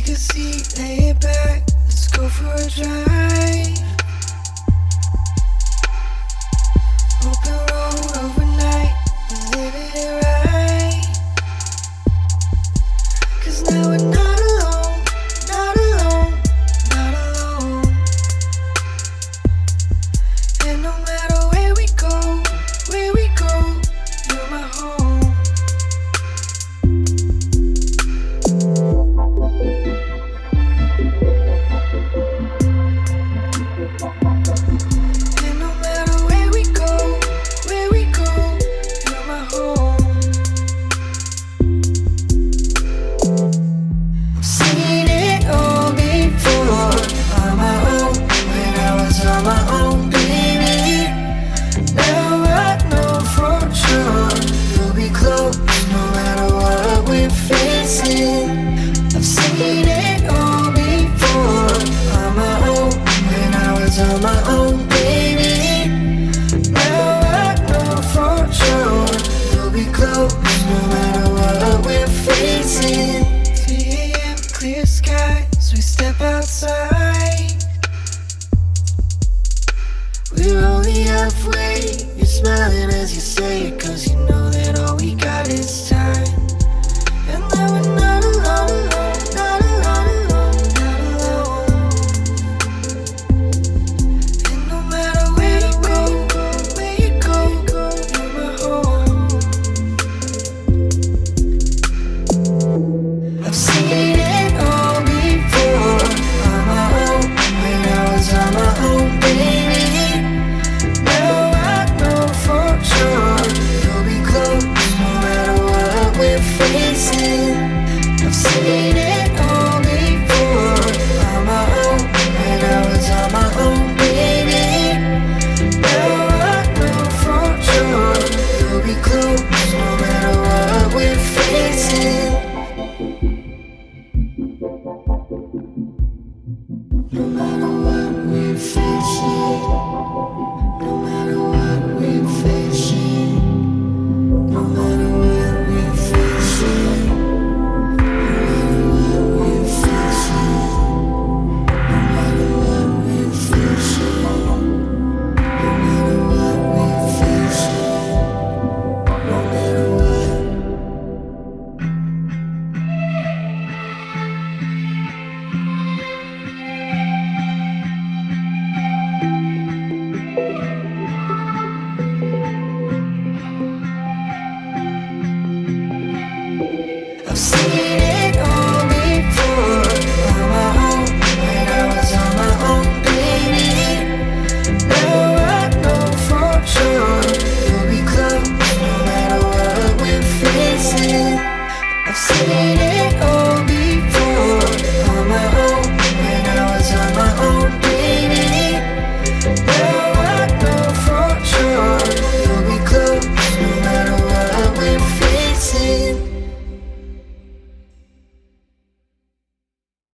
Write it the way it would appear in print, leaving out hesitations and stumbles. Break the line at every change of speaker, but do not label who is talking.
Take a seat, lay it back, let's go for a drive. Open road overnight, we're living it right. 'Cause now we're not alone, not alone, not alone. And no matter where we go, you're my home. And no matter where we go, you're my home. I've seen it all before on my own, when I was on my own, baby. Now I know for sure you'll be close no matter what we're facing. I've seen it all before on my own, when I was on my own, baby. Now I know for sure you'll be close no matter what we're facing. 3 a.m. clear skies, we step outside. We're only halfway, you're smiling as you say it, 'cause you know that all we got is time. And now we're not alone, not alone, not alone. And no matter where you go, you're my home. I've seen it all before on my own, when I was on my own, baby. Now I know for sure you'll be close no matter what we're facing. I've seen it all before on my own, when I was on my own, baby. Now I know for sure you'll be close no matter what we're facing. No matter